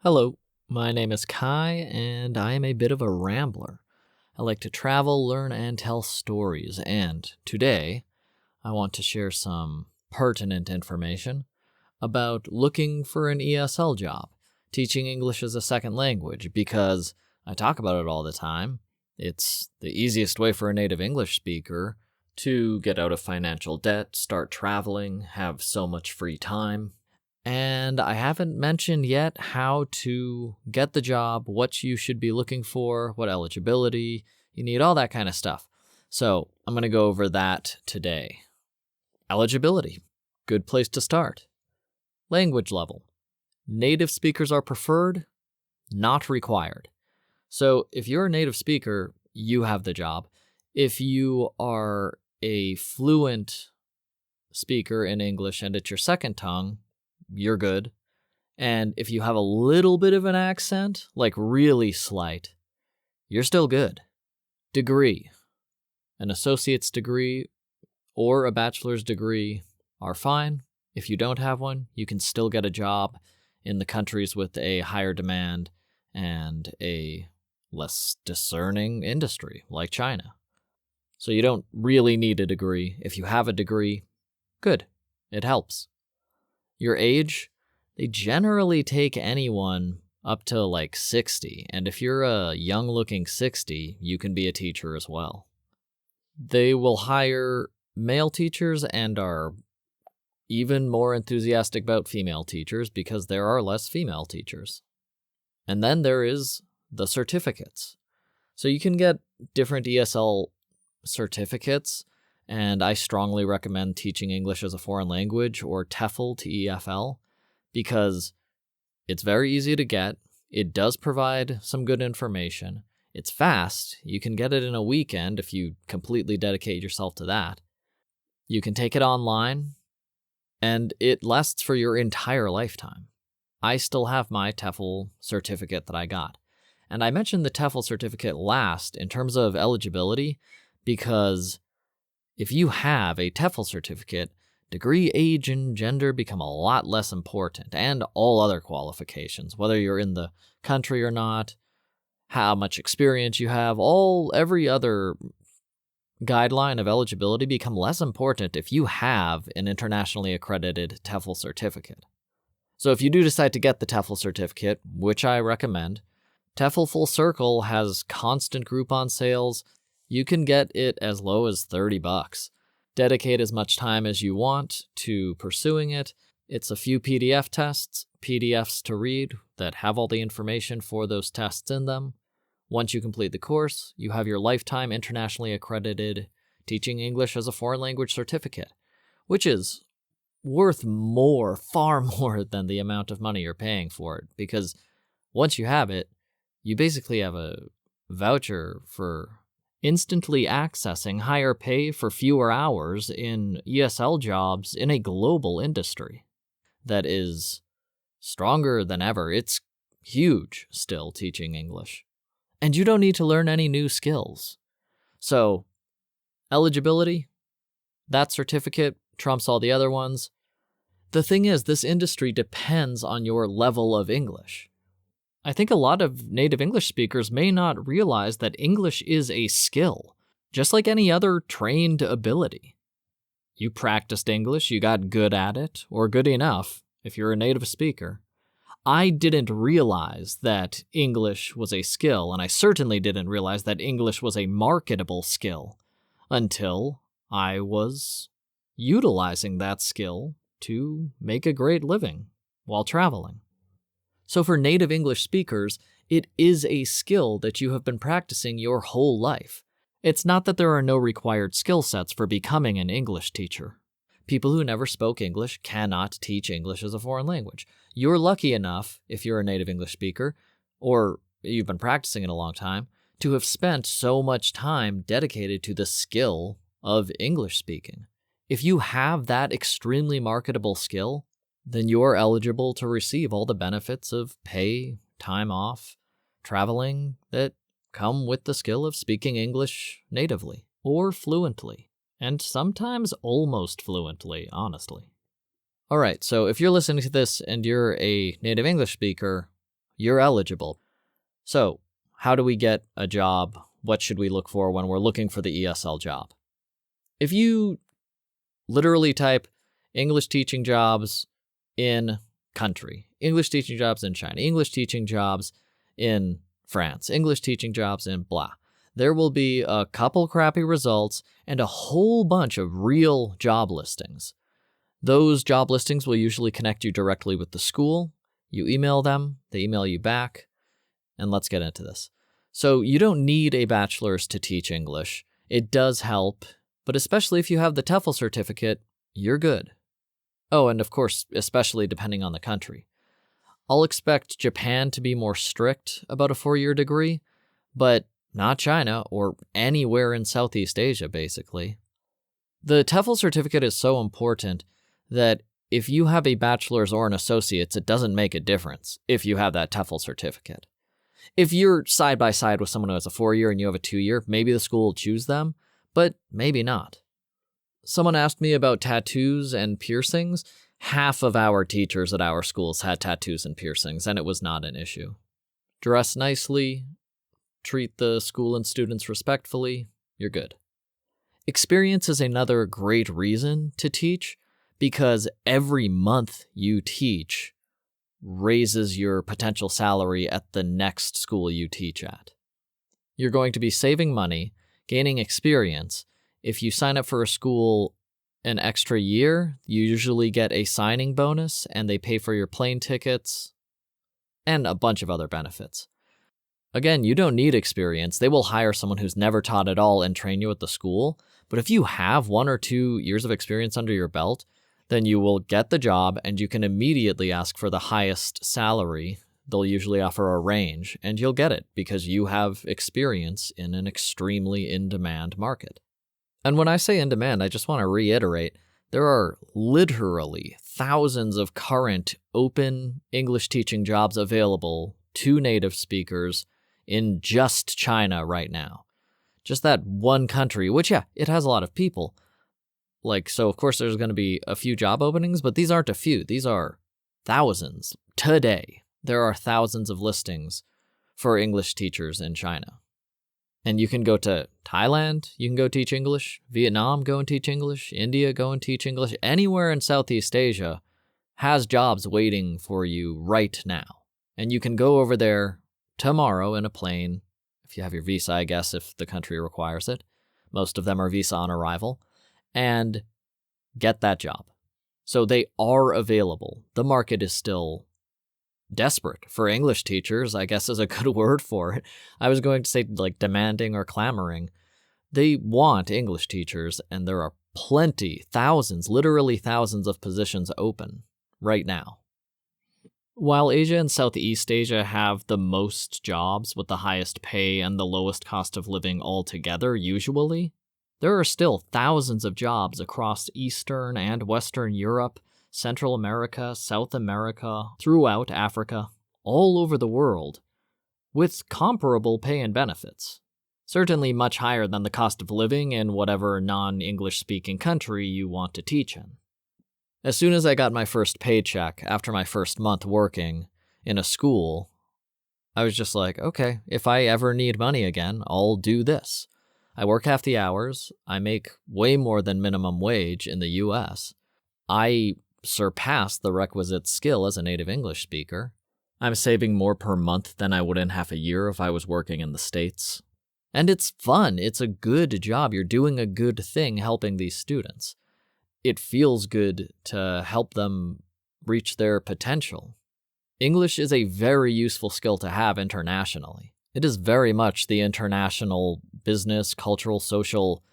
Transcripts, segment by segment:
Hello, my name is Kai, and I am a bit of a rambler. I like to travel, learn, and tell stories, and today I want to share some pertinent information about looking for an ESL job, teaching English as a second language, because I talk about it all the time. It's the easiest way for a native English speaker to get out of financial debt, start traveling, have so much free time. And I haven't mentioned yet how to get the job, what you should be looking for, what eligibility you need, all that kind of stuff. So I'm going to go over that today. Eligibility. Good place to start. Language level. Native speakers are preferred, not required. So if you're a native speaker, you have the job. If you are a fluent speaker in English and it's your second tongue, you're good. And if you have a little bit of an accent, like really slight, you're still good. Degree. An associate's degree or a bachelor's degree are fine. If you don't have one, you can still get a job in the countries with a higher demand and a less discerning industry, like China. So you don't really need a degree. If you have a degree, good. It helps. Your age, they generally take anyone up to like 60, and if you're a young-looking 60, you can be a teacher as well. They will hire male teachers and are even more enthusiastic about female teachers because there are less female teachers. And then there is the certificates. So you can get different ESL certificates, and I strongly recommend teaching English as a foreign language or TEFL to EFL because it's very easy to get. It does provide some good information. It's fast. You can get it in a weekend if you completely dedicate yourself to that. You can take it online, and it lasts for your entire lifetime. I still have my TEFL certificate that I got. And I mentioned the TEFL certificate last in terms of eligibility because if you have a TEFL certificate, degree, age, and gender become a lot less important, and all other qualifications, whether you're in the country or not, how much experience you have, every other guideline of eligibility become less important if you have an internationally accredited TEFL certificate. So if you do decide to get the TEFL certificate, which I recommend, TEFL Full Circle has constant Groupon sales. You can get it as low as $30. Dedicate as much time as you want to pursuing it. It's a few PDF tests, PDFs to read that have all the information for those tests in them. Once you complete the course, you have your lifetime internationally accredited Teaching English as a Foreign Language certificate, which is worth more, far more than the amount of money you're paying for it, because once you have it, you basically have a voucher for instantly accessing higher pay for fewer hours in ESL jobs in a global industry that is stronger than ever. It's huge still, teaching English. And you don't need to learn any new skills. So, eligibility, that certificate trumps all the other ones. The thing is, this industry depends on your level of English. I think a lot of native English speakers may not realize that English is a skill, just like any other trained ability. You practiced English, you got good at it, or good enough if you're a native speaker. I didn't realize that English was a skill, and I certainly didn't realize that English was a marketable skill until I was utilizing that skill to make a great living while traveling. So for native English speakers, it is a skill that you have been practicing your whole life. It's not that there are no required skill sets for becoming an English teacher. People who never spoke English cannot teach English as a foreign language. You're lucky enough, if you're a native English speaker, or you've been practicing it a long time, to have spent so much time dedicated to the skill of English speaking. If you have that extremely marketable skill, then you're eligible to receive all the benefits of pay, time off, traveling that come with the skill of speaking English natively or fluently, and sometimes almost fluently, honestly. All right, so if you're listening to this and you're a native English speaker, you're eligible. So, how do we get a job? What should we look for when we're looking for the ESL job? If you literally type English teaching jobs in country, English teaching jobs in China, English teaching jobs in France, English teaching jobs in blah, there will be a couple crappy results and a whole bunch of real job listings. Those job listings will usually connect you directly with the school. You email them, they email you back, and let's get into this. So you don't need a bachelor's to teach English. It does help, but especially if you have the TOEFL certificate, you're good. Oh, and of course, especially depending on the country. I'll expect Japan to be more strict about a 4-year degree, but not China or anywhere in Southeast Asia, basically. The TOEFL certificate is so important that if you have a bachelor's or an associate's, it doesn't make a difference if you have that TOEFL certificate. If you're side by side with someone who has a 4-year and you have a 2-year, maybe the school will choose them, but maybe not. Someone asked me about tattoos and piercings. Half of our teachers at our schools had tattoos and piercings, and it was not an issue. Dress nicely, treat the school and students respectfully, you're good. Experience is another great reason to teach, because every month you teach raises your potential salary at the next school you teach at. You're going to be saving money, gaining experience. If you sign up for a school an extra year, you usually get a signing bonus and they pay for your plane tickets and a bunch of other benefits. Again, you don't need experience. They will hire someone who's never taught at all and train you at the school. But if you have 1 or 2 years of experience under your belt, then you will get the job and you can immediately ask for the highest salary. They'll usually offer a range, and you'll get it because you have experience in an extremely in-demand market. And when I say in demand, I just want to reiterate, there are literally thousands of current open English teaching jobs available to native speakers in just China right now. Just that one country, which, yeah, it has a lot of people. So of course there's going to be a few job openings, but these aren't a few. These are thousands. Today, there are thousands of listings for English teachers in China. And you can go to Thailand, you can go teach English, Vietnam, go and teach English, India, go and teach English. Anywhere in Southeast Asia has jobs waiting for you right now. And you can go over there tomorrow in a plane, if you have your visa, I guess, if the country requires it. Most of them are visa on arrival, and get that job. So they are available. The market is still desperate for English teachers, I guess is a good word for it. I was going to say demanding or clamoring. They want English teachers, and there are plenty, thousands, literally thousands of positions open right now. While Asia and Southeast Asia have the most jobs with the highest pay and the lowest cost of living altogether, usually, there are still thousands of jobs across Eastern and Western Europe, Central America, South America, throughout Africa, all over the world, with comparable pay and benefits. Certainly much higher than the cost of living in whatever non-English speaking country you want to teach in. As soon as I got my first paycheck after my first month working in a school, I was just like, okay, if I ever need money again, I'll do this. I work half the hours. I make way more than minimum wage in the US. I surpass the requisite skill as a native English speaker. I'm saving more per month than I would in half a year if I was working in the States. And it's fun. It's a good job. You're doing a good thing helping these students. It feels good to help them reach their potential. English is a very useful skill to have internationally. It is very much the international business, cultural, social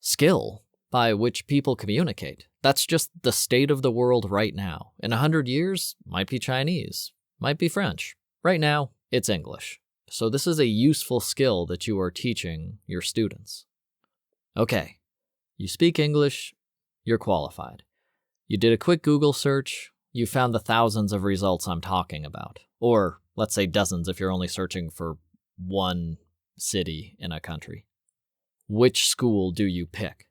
skill by which people communicate. That's just the state of the world right now. In 100 years, might be Chinese, might be French. Right now, it's English. So this is a useful skill that you are teaching your students. Okay, you speak English, you're qualified. You did a quick Google search, you found the thousands of results I'm talking about. Or let's say dozens if you're only searching for one city in a country. Which school do you pick?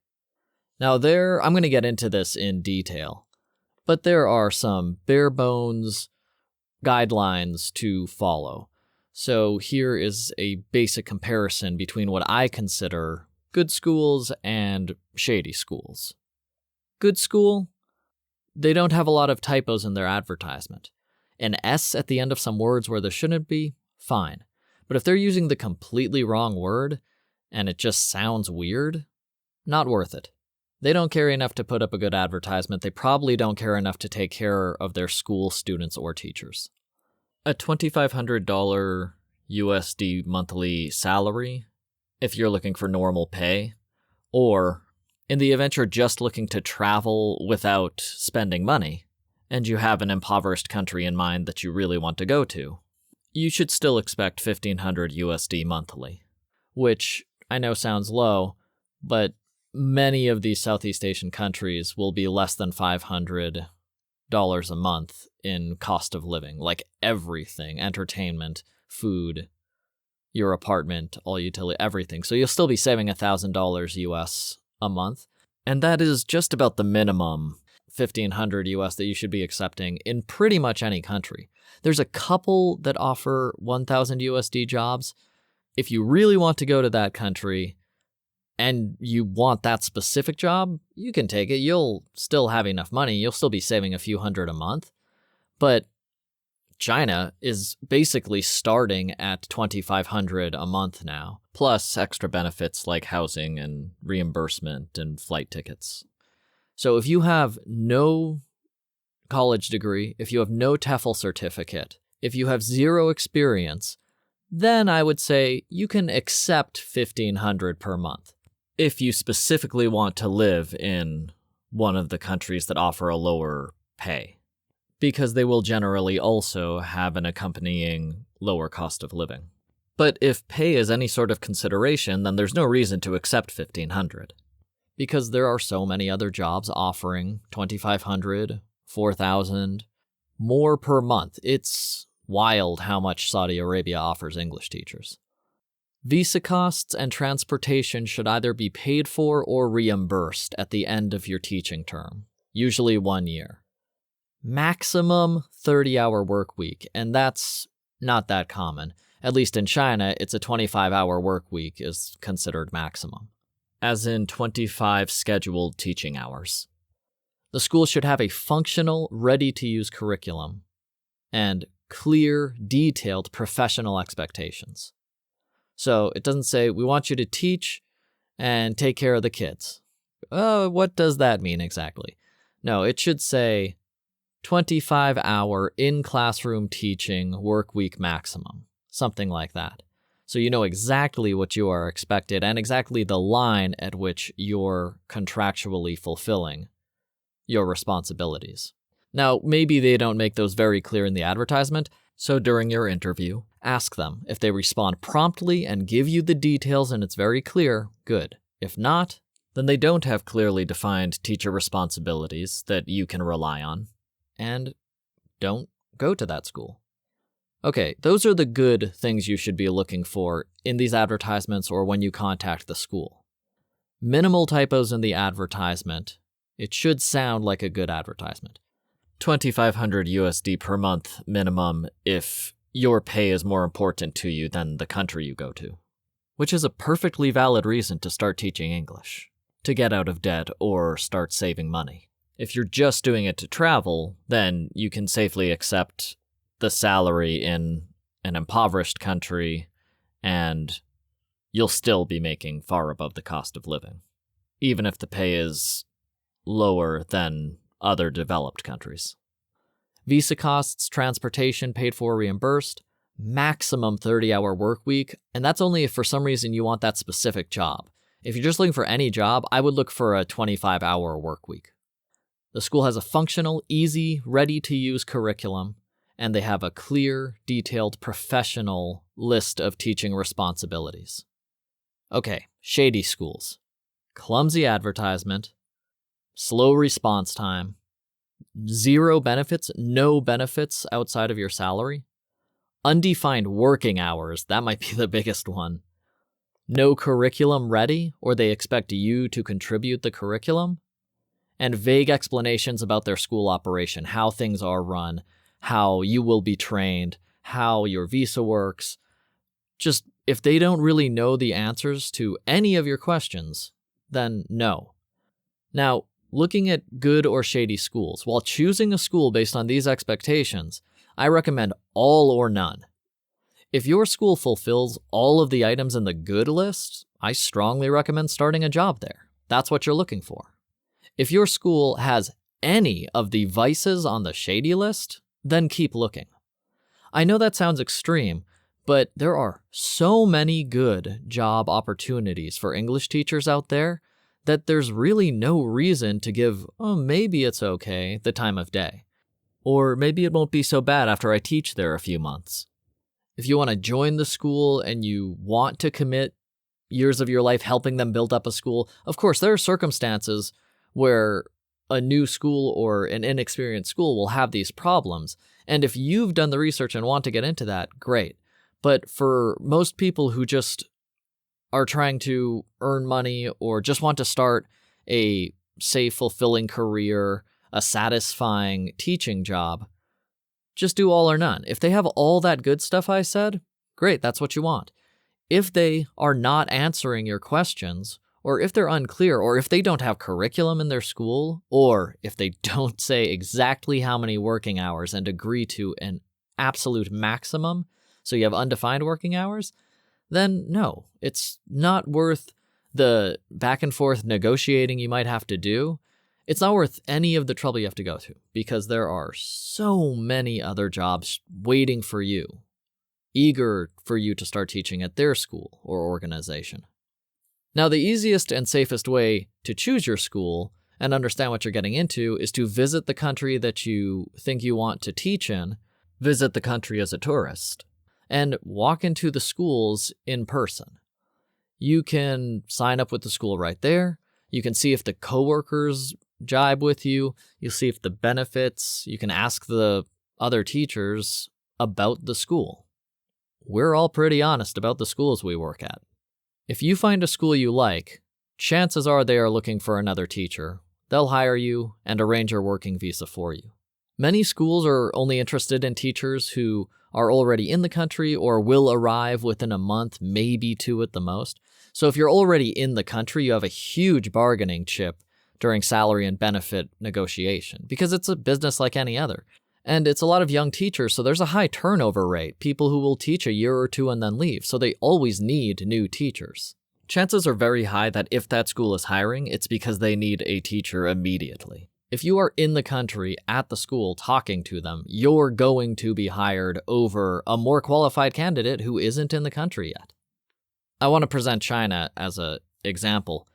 Now I'm going to get into this in detail, but there are some bare bones guidelines to follow. So here is a basic comparison between what I consider good schools and shady schools. Good school, they don't have a lot of typos in their advertisement. An S at the end of some words where there shouldn't be, fine. But if they're using the completely wrong word and it just sounds weird, not worth it. They don't care enough to put up a good advertisement. They probably don't care enough to take care of their school students or teachers. A $2,500 USD monthly salary, if you're looking for normal pay, or in the event you're just looking to travel without spending money, and you have an impoverished country in mind that you really want to go to, you should still expect $1,500 USD monthly, which I know sounds low, but many of these Southeast Asian countries will be less than $500 a month in cost of living, like everything, entertainment, food, your apartment, all utility, everything. So you'll still be saving $1,000 US a month. And that is just about the minimum $1,500 US that you should be accepting in pretty much any country. There's a couple that offer 1,000 USD jobs. If you really want to go to that country and you want that specific job, you can take it. You'll still have enough money. You'll still be saving a few hundred a month. But China is basically starting at $2,500 a month now, plus extra benefits like housing and reimbursement and flight tickets. So if you have no college degree, if you have no TEFL certificate, if you have zero experience, then I would say you can accept $1,500 per month. If you specifically want to live in one of the countries that offer a lower pay, because they will generally also have an accompanying lower cost of living. But if pay is any sort of consideration, then there's no reason to accept $1,500, because there are so many other jobs offering $2,500, $4,000, more per month. It's wild how much Saudi Arabia offers English teachers. Visa costs and transportation should either be paid for or reimbursed at the end of your teaching term, usually 1 year. Maximum 30-hour work week, and that's not that common. At least in China, it's a 25-hour work week is considered maximum, as in 25 scheduled teaching hours. The school should have a functional, ready-to-use curriculum and clear, detailed professional expectations. So it doesn't say, we want you to teach and take care of the kids. What does that mean exactly? No, it should say 25-hour in-classroom teaching work week maximum, something like that. So you know exactly what you are expected and exactly the line at which you're contractually fulfilling your responsibilities. Now, maybe they don't make those very clear in the advertisement, so during your interview, ask them. If they respond promptly and give you the details and it's very clear, good. If not, then they don't have clearly defined teacher responsibilities that you can rely on, and don't go to that school. Okay, those are the good things you should be looking for in these advertisements or when you contact the school. Minimal typos in the advertisement. It should sound like a good advertisement. 2,500 USD per month minimum if your pay is more important to you than the country you go to, which is a perfectly valid reason to start teaching English, to get out of debt or start saving money. If you're just doing it to travel, then you can safely accept the salary in an impoverished country and you'll still be making far above the cost of living, even if the pay is lower than other developed countries. Visa costs, transportation paid for, reimbursed, maximum 30-hour work week, and that's only if for some reason you want that specific job. If you're just looking for any job, I would look for a 25-hour work week. The school has a functional, easy, ready-to-use curriculum, and they have a clear, detailed, professional list of teaching responsibilities. Okay, shady schools. Clumsy advertisement, slow response time, zero benefits, no benefits outside of your salary, undefined working hours, that might be the biggest one, no curriculum ready, or they expect you to contribute the curriculum, and vague explanations about their school operation, how things are run, how you will be trained, how your visa works. Just if they don't really know the answers to any of your questions, then no. Now, looking at good or shady schools, while choosing a school based on these expectations, I recommend all or none. If your school fulfills all of the items in the good list, I strongly recommend starting a job there. That's what you're looking for. If your school has any of the vices on the shady list, then keep looking. I know that sounds extreme, but there are so many good job opportunities for English teachers out there that there's really no reason to give, oh, maybe it's okay, the time of day. Or maybe it won't be so bad after I teach there a few months. If you want to join the school and you want to commit years of your life helping them build up a school, of course, there are circumstances where a new school or an inexperienced school will have these problems. And if you've done the research and want to get into that, great. But for most people who just are trying to earn money or just want to start a safe, fulfilling career, a satisfying teaching job, just do all or none. If they have all that good stuff I said, great, that's what you want. If they are not answering your questions, or if they're unclear, or if they don't have curriculum in their school, or if they don't say exactly how many working hours and agree to an absolute maximum, so you have undefined working hours, then no, it's not worth the back and forth negotiating you might have to do. It's not worth any of the trouble you have to go through because there are so many other jobs waiting for you, eager for you to start teaching at their school or organization. Now, the easiest and safest way to choose your school and understand what you're getting into is to visit the country that you think you want to teach in, visit the country as a tourist, and walk into the schools in person. You can sign up with the school right there. You can see if the coworkers jibe with you. You'll see if the benefits. You can ask the other teachers about the school. We're all pretty honest about the schools we work at. If you find a school you like, chances are they are looking for another teacher. They'll hire you and arrange your working visa for you. Many schools are only interested in teachers who are already in the country or will arrive within a month, maybe 2 at the most. So if you're already in the country, you have a huge bargaining chip during salary and benefit negotiation because it's a business like any other. And it's a lot of young teachers, so there's a high turnover rate, people who will teach a year or 2 and then leave, so they always need new teachers. Chances are very high that if that school is hiring, it's because they need a teacher immediately. If you are in the country at the school talking to them, you're going to be hired over a more qualified candidate who isn't in the country yet. I want to present China as an example.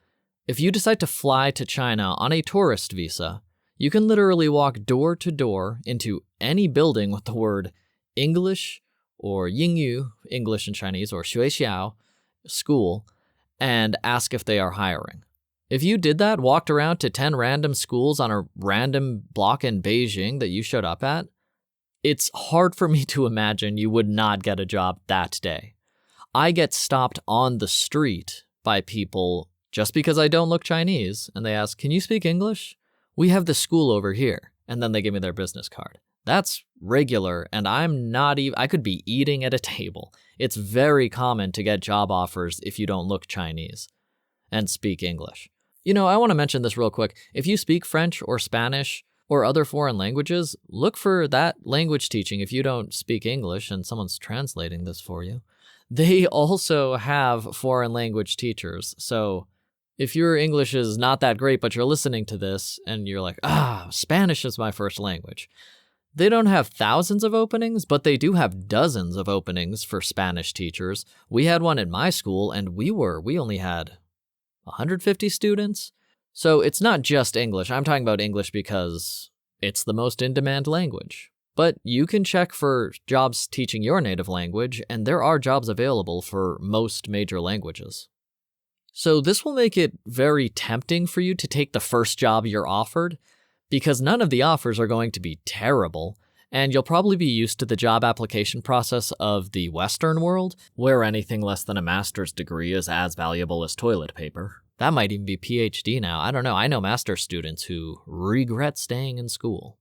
If you decide to fly to China on a tourist visa, you can literally walk door to door into any building with the word English or Yingyu, English and Chinese, or Xuexiao, school, and ask if they are hiring. If you did that, walked around to 10 random schools on a random block in Beijing that you showed up at, it's hard for me to imagine you would not get a job that day. I get stopped on the street by people just because I don't look Chinese, and they ask, "Can you speak English? We have the school over here." And then they give me their business card. That's regular, and I could be eating at a table. It's very common to get job offers if you don't look Chinese and speak English. I want to mention this real quick. If you speak French or Spanish or other foreign languages, look for that language teaching if you don't speak English and someone's translating this for you. They also have foreign language teachers. So if your English is not that great, but you're listening to this and you're like, Spanish is my first language. They don't have thousands of openings, but they do have dozens of openings for Spanish teachers. We had one in my school and we only had 150 students. So it's not just English. I'm talking about English because it's the most in-demand language. But you can check for jobs teaching your native language, and there are jobs available for most major languages. So this will make it very tempting for you to take the first job you're offered, because none of the offers are going to be terrible, and you'll probably be used to the job application process of the Western world, where anything less than a master's degree is as valuable as toilet paper. That might even be PhD now. I don't know. I know master's students who regret staying in school.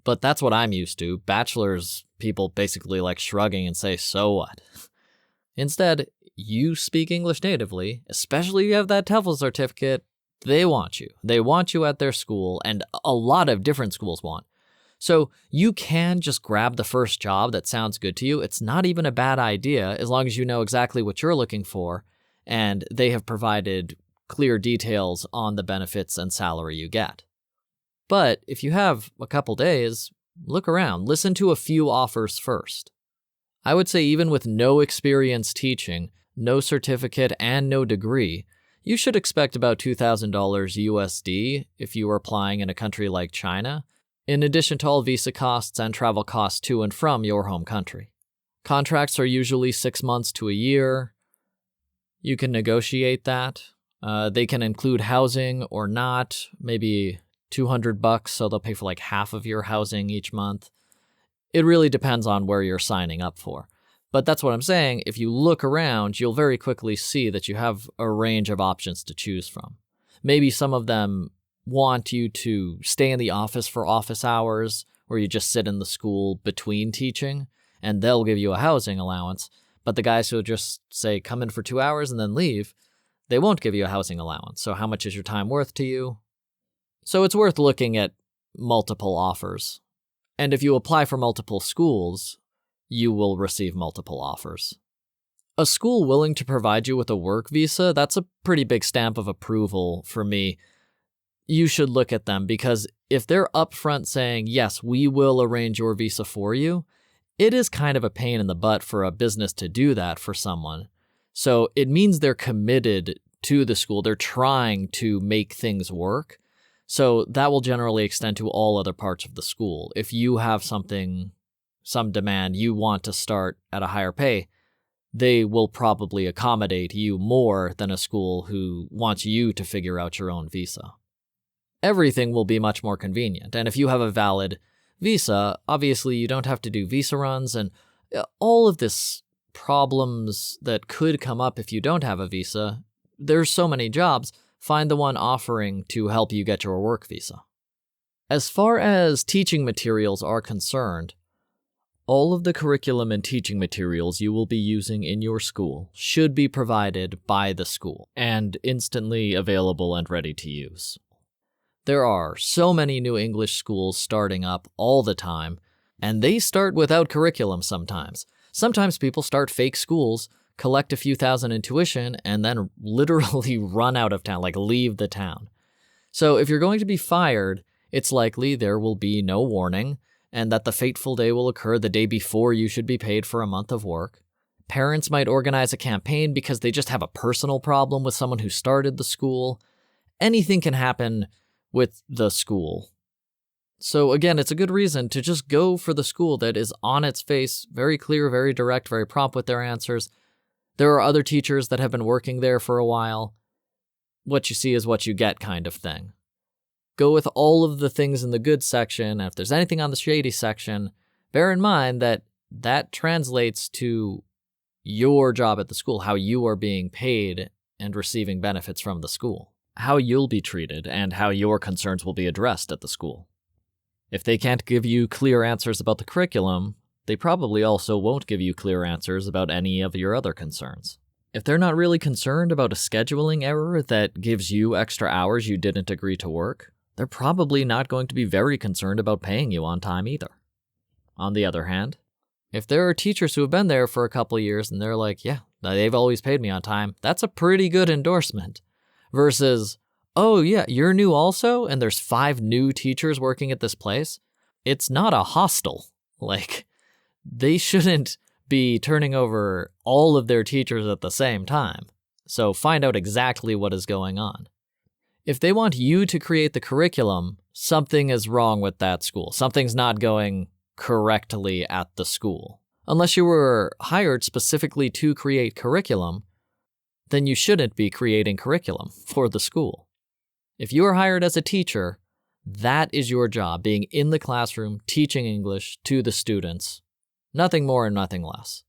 But that's what I'm used to. Bachelor's people basically like shrugging and say, so what? Instead, you speak English natively, especially if you have that TOEFL certificate, they want you. They want you at their school, and a lot of different schools want. So you can just grab the first job that sounds good to you. It's not even a bad idea as long as you know exactly what you're looking for, and they have provided clear details on the benefits and salary you get. But if you have a couple days, look around. Listen to a few offers first. I would say even with no experience teaching, no certificate, and no degree, you should expect about $2,000 USD if you are applying in a country like China, in addition to all visa costs and travel costs to and from your home country. Contracts are usually 6 months to a year. You can negotiate that. They can include housing or not, maybe $200, so they'll pay for like half of your housing each month. It really depends on where you're signing up for. But that's what I'm saying. If you look around, you'll very quickly see that you have a range of options to choose from. Maybe some of them want you to stay in the office for office hours, where you just sit in the school between teaching, and they'll give you a housing allowance. But the guys who just say, come in for 2 hours and then leave, they won't give you a housing allowance. So how much is your time worth to you? So it's worth looking at multiple offers. And if you apply for multiple schools, you will receive multiple offers. A school willing to provide you with a work visa, that's a pretty big stamp of approval for me. You should look at them, because if they're upfront saying, yes, we will arrange your visa for you, it is kind of a pain in the butt for a business to do that for someone. So it means they're committed to the school. They're trying to make things work. So that will generally extend to all other parts of the school. If you have some demand, you want to start at a higher pay, they will probably accommodate you more than a school who wants you to figure out your own visa. Everything will be much more convenient. And if you have a valid visa, obviously you don't have to do visa runs, and all of this problems that could come up if you don't have a visa. There's so many jobs. Find the one offering to help you get your work visa. As far as teaching materials are concerned, all of the curriculum and teaching materials you will be using in your school should be provided by the school and instantly available and ready to use. There are so many new English schools starting up all the time, and they start without curriculum sometimes. Sometimes people start fake schools, collect a few thousand in tuition, and then literally run out of town, like leave the town. So if you're going to be fired, it's likely there will be no warning, and that the fateful day will occur the day before you should be paid for a month of work. Parents might organize a campaign because they just have a personal problem with someone who started the school. Anything can happen with the school. So again, it's a good reason to just go for the school that is on its face, very clear, very direct, very prompt with their answers. There are other teachers that have been working there for a while. What you see is what you get kind of thing. Go with all of the things in the good section, and if there's anything on the shady section, bear in mind that that translates to your job at the school, how you are being paid and receiving benefits from the school, how you'll be treated, and how your concerns will be addressed at the school. If they can't give you clear answers about the curriculum, they probably also won't give you clear answers about any of your other concerns. If they're not really concerned about a scheduling error that gives you extra hours you didn't agree to work, they're probably not going to be very concerned about paying you on time either. On the other hand, if there are teachers who have been there for a couple of years and they're like, yeah, they've always paid me on time, that's a pretty good endorsement. Versus, oh yeah, you're new also, and there's 5 new teachers working at this place. It's not a hostel. Like, they shouldn't be turning over all of their teachers at the same time. So find out exactly what is going on. If they want you to create the curriculum, something is wrong with that school. Something's not going correctly at the school. Unless you were hired specifically to create curriculum, then you shouldn't be creating curriculum for the school. If you are hired as a teacher, that is your job, being in the classroom, teaching English to the students. Nothing more and nothing less.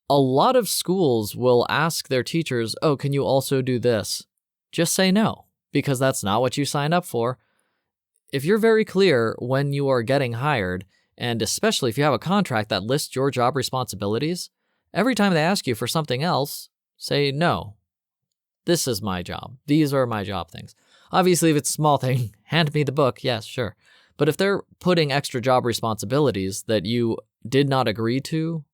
A lot of schools will ask their teachers, oh, can you also do this? Just say no, because that's not what you signed up for. if you're very clear when you are getting hired, and especially if you have a contract that lists your job responsibilities, every time they ask you for something else, say, no, this is my job. These are my job things. Obviously, if it's a small thing, hand me the book. Yes, sure. But if they're putting extra job responsibilities that you did not agree to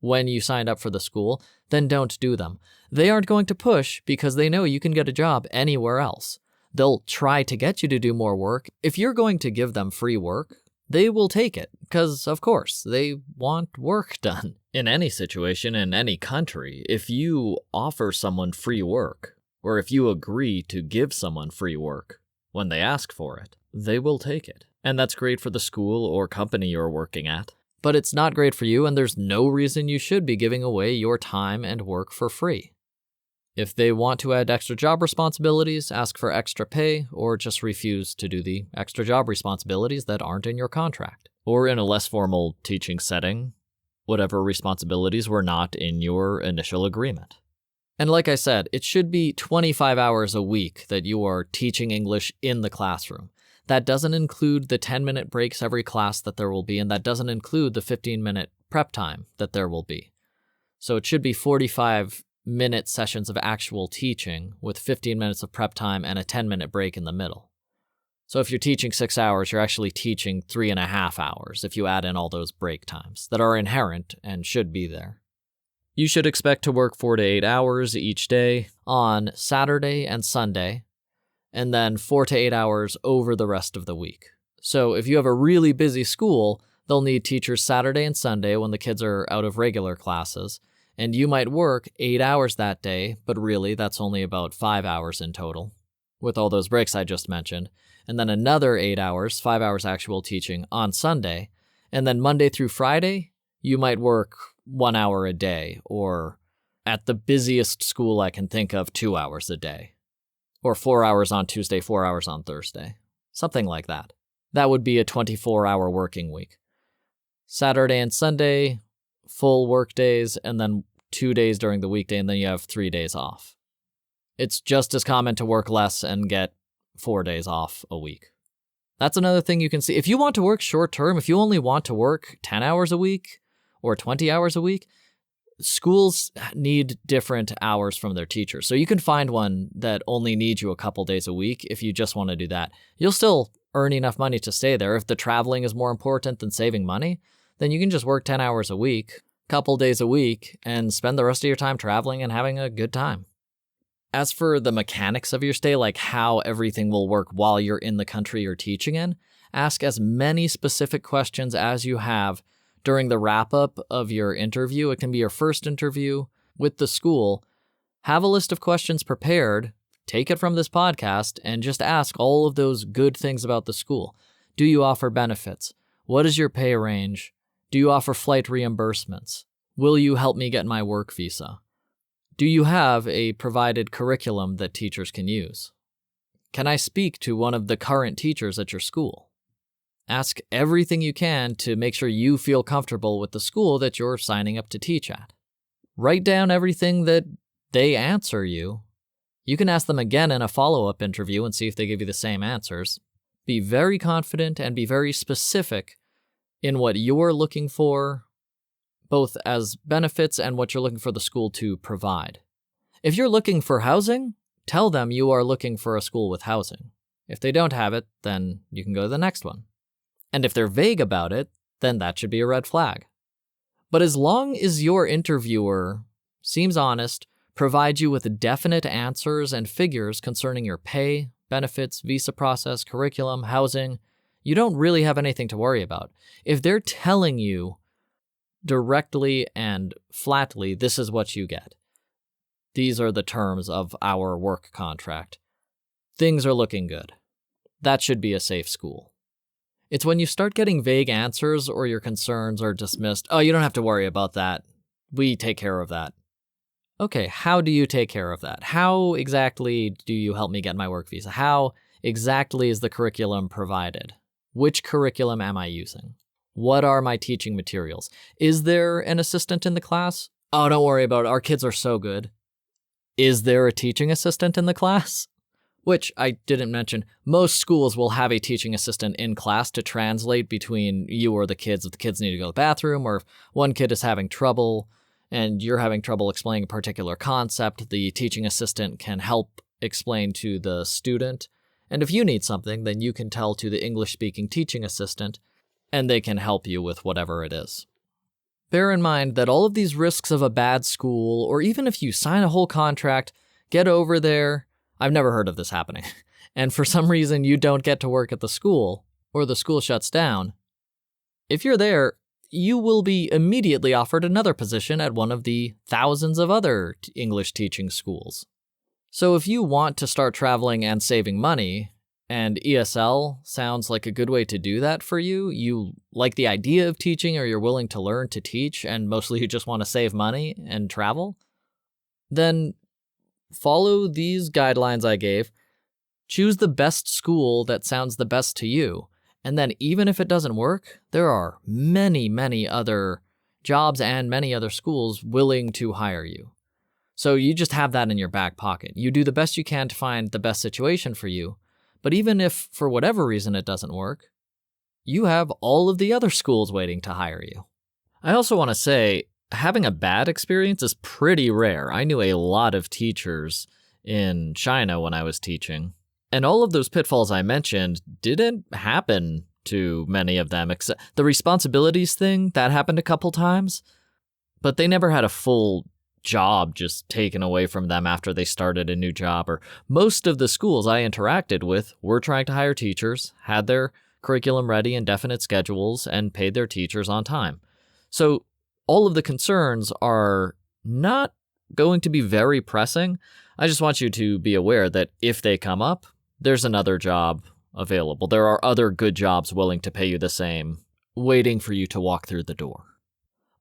when you signed up for the school, then don't do them. They aren't going to push because they know you can get a job anywhere else. They'll try to get you to do more work. If you're going to give them free work, they will take it because, of course, they want work done. In any situation, in any country, if you offer someone free work, or if you agree to give someone free work when they ask for it, they will take it. And that's great for the school or company you're working at. But it's not great for you, and there's no reason you should be giving away your time and work for free. If they want to add extra job responsibilities, ask for extra pay, or just refuse to do the extra job responsibilities that aren't in your contract. Or in a less formal teaching setting, whatever responsibilities were not in your initial agreement. And like I said, it should be 25 hours a week that you are teaching English in the classroom. That doesn't include the 10-minute breaks every class that there will be, and that doesn't include the 15-minute prep time that there will be. So it should be 45-minute sessions of actual teaching with 15 minutes of prep time and a 10-minute break in the middle. So if you're teaching 6 hours, you're actually teaching 3.5 hours if you add in all those break times that are inherent and should be there. You should expect to work 4 to 8 hours each day on Saturday and Sunday, and then 4 to 8 hours over the rest of the week. So if you have a really busy school, they'll need teachers Saturday and Sunday when the kids are out of regular classes, and you might work 8 hours that day, but really that's only about 5 hours in total, with all those breaks I just mentioned, and then another 8 hours, 5 hours actual teaching on Sunday, and then Monday through Friday, you might work 1 hour a day, or at the busiest school I can think of, 2 hours a day. Or 4 hours on Tuesday, 4 hours on Thursday. Something like that. That would be a 24-hour working week. Saturday and Sunday, full work days, and then 2 days during the weekday, and then you have 3 days off. It's just as common to work less and get 4 days off a week. That's another thing you can see. If you want to work short term, if you only want to work 10 hours a week or 20 hours a week, schools need different hours from their teachers. So you can find one that only needs you a couple days a week if you just want to do that. You'll still earn enough money to stay there. If the traveling is more important than saving money, then you can just work 10 hours a week, couple days a week, and spend the rest of your time traveling and having a good time. As for the mechanics of your stay, like how everything will work while you're in the country you're teaching in, ask as many specific questions as you have during the wrap-up of your interview. It can be your first interview with the school. Have a list of questions prepared, take it from this podcast, and just ask all of those good things about the school. Do you offer benefits? What is your pay range? Do you offer flight reimbursements? Will you help me get my work visa? Do you have a provided curriculum that teachers can use? Can I speak to one of the current teachers at your school? Ask everything you can to make sure you feel comfortable with the school that you're signing up to teach at. Write down everything that they answer you. You can ask them again in a follow-up interview and see if they give you the same answers. Be very confident and be very specific in what you're looking for, both as benefits and what you're looking for the school to provide. If you're looking for housing, tell them you are looking for a school with housing. If they don't have it, then you can go to the next one. And if they're vague about it, then that should be a red flag. But as long as your interviewer seems honest, provides you with definite answers and figures concerning your pay, benefits, visa process, curriculum, housing, you don't really have anything to worry about. If they're telling you directly and flatly, this is what you get. These are the terms of our work contract. Things are looking good. That should be a safe school. It's when you start getting vague answers or your concerns are dismissed. Oh, you don't have to worry about that. We take care of that. Okay, how do you take care of that? How exactly do you help me get my work visa? How exactly is the curriculum provided? Which curriculum am I using? What are my teaching materials? Is there an assistant in the class? Oh, don't worry about it. Our kids are so good. Is there a teaching assistant in the class? which I didn't mention, most schools will have a teaching assistant in class to translate between you or the kids if the kids need to go to the bathroom, or if one kid is having trouble and you're having trouble explaining a particular concept, the teaching assistant can help explain to the student. And if you need something, then you can tell to the English-speaking teaching assistant, and they can help you with whatever it is. Bear in mind that all of these risks of a bad school, or even if you sign a whole contract, get over there, I've never heard of this happening, and for some reason you don't get to work at the school, or the school shuts down, if you're there, you will be immediately offered another position at one of the thousands of other English teaching schools. So if you want to start traveling and saving money, and ESL sounds like a good way to do that for you, you like the idea of teaching or you're willing to learn to teach and mostly you just want to save money and travel, then follow these guidelines I gave. Choose the best school that sounds the best to you. And then even if it doesn't work, there are many, many other jobs and many other schools willing to hire you. So you just have that in your back pocket. You do the best you can to find the best situation for you. But even if for whatever reason it doesn't work, you have all of the other schools waiting to hire you. I also want to say, having a bad experience is pretty rare. I knew a lot of teachers in China when I was teaching. And all of those pitfalls I mentioned didn't happen to many of them, except the responsibilities thing, that happened a couple times, but they never had a full job just taken away from them after they started a new job. Or most of the schools I interacted with were trying to hire teachers, had their curriculum ready and definite schedules, and paid their teachers on time. So all of the concerns are not going to be very pressing. I just want you to be aware that if they come up, there's another job available. There are other good jobs willing to pay you the same, waiting for you to walk through the door.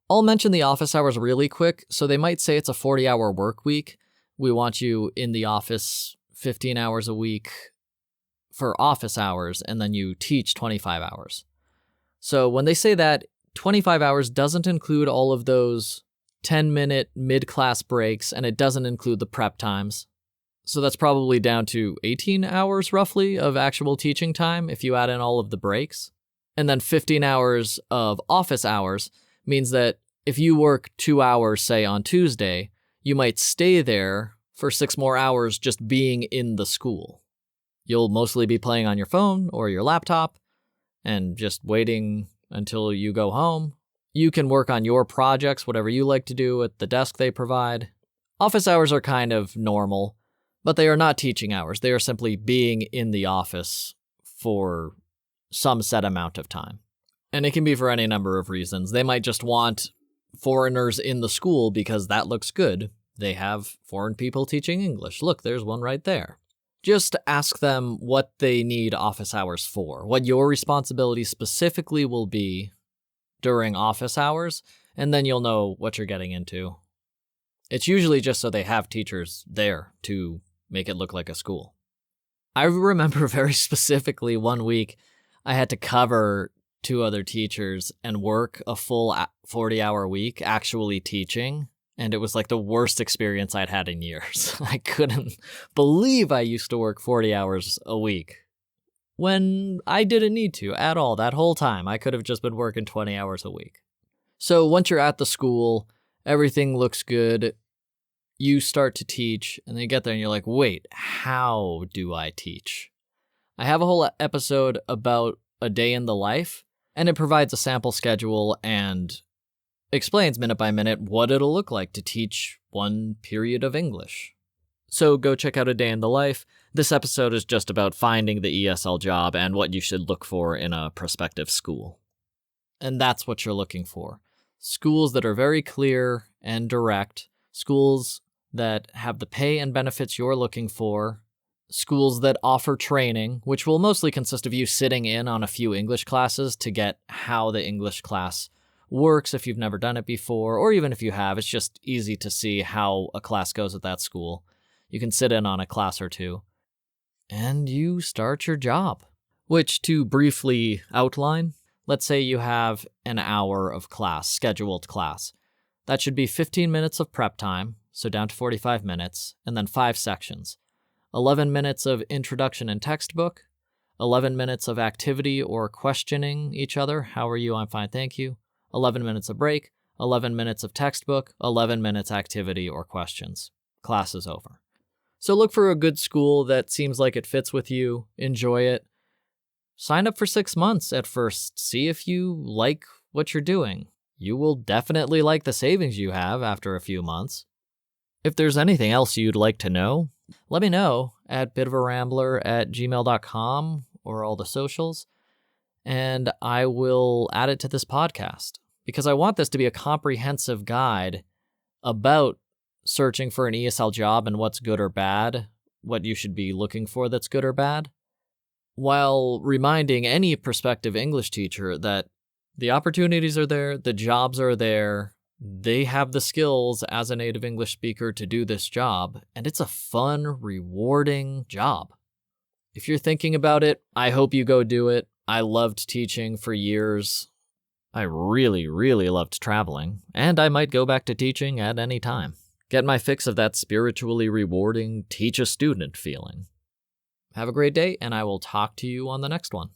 I'll mention the office hours really quick. So they might say it's a 40-hour work week. We want you in the office 15 hours a week for office hours, and then you teach 25 hours. So when they say that, 25 hours doesn't include all of those 10-minute mid-class breaks, and it doesn't include the prep times. So that's probably down to 18 hours roughly of actual teaching time if you add in all of the breaks. And then 15 hours of office hours means that if you work 2 hours, say on Tuesday, you might stay there for 6 more hours just being in the school. You'll mostly be playing on your phone or your laptop and just waiting until you go home. You can work on your projects, whatever you like to do, at the desk they provide. Office hours are kind of normal, but they are not teaching hours. They are simply being in the office for some set amount of time. And it can be for any number of reasons. They might just want foreigners in the school because that looks good. They have foreign people teaching English. Look, there's one right there. Just ask them what they need office hours for, what your responsibility specifically will be during office hours, and then you'll know what you're getting into. It's usually just so they have teachers there to make it look like a school. I remember very specifically one week I had to cover 2 other teachers and work a full 40-hour week actually teaching, and it was like the worst experience I'd had in years. I couldn't believe I used to work 40 hours a week when I didn't need to at all. That whole time, I could have just been working 20 hours a week. So once you're at the school, everything looks good. You start to teach, and then you get there and you're like, wait, how do I teach? I have a whole episode about a day in the life, and it provides a sample schedule and explains minute by minute what it'll look like to teach one period of English. So go check out A Day in the Life. This episode is just about finding the ESL job and what you should look for in a prospective school. And that's what you're looking for. Schools that are very clear and direct, schools that have the pay and benefits you're looking for, schools that offer training, which will mostly consist of you sitting in on a few English classes to get how the English class works if you've never done it before, or even if you have, it's just easy to see how a class goes at that school. You can sit in on a class or two, and you start your job. Which, to briefly outline, let's say you have an hour of class, scheduled class. That should be 15 minutes of prep time, so down to 45 minutes, and then 5 sections. 11 minutes of introduction and textbook, 11 minutes of activity or questioning each other. How are you? I'm fine, thank you. 11 minutes of break, 11 minutes of textbook, 11 minutes activity or questions. Class is over. So look for a good school that seems like it fits with you. Enjoy it. Sign up for 6 months at first. See if you like what you're doing. You will definitely like the savings you have after a few months. If there's anything else you'd like to know, let me know at bitofarambler@gmail.com or all the socials, and I will add it to this podcast because I want this to be a comprehensive guide about searching for an ESL job and what's good or bad, what you should be looking for that's good or bad, while reminding any prospective English teacher that the opportunities are there, the jobs are there, they have the skills as a native English speaker to do this job, and it's a fun, rewarding job. If you're thinking about it, I hope you go do it. I loved teaching for years. I really, really loved traveling, and I might go back to teaching at any time. Get my fix of that spiritually rewarding teach a student feeling. Have a great day, and I will talk to you on the next one.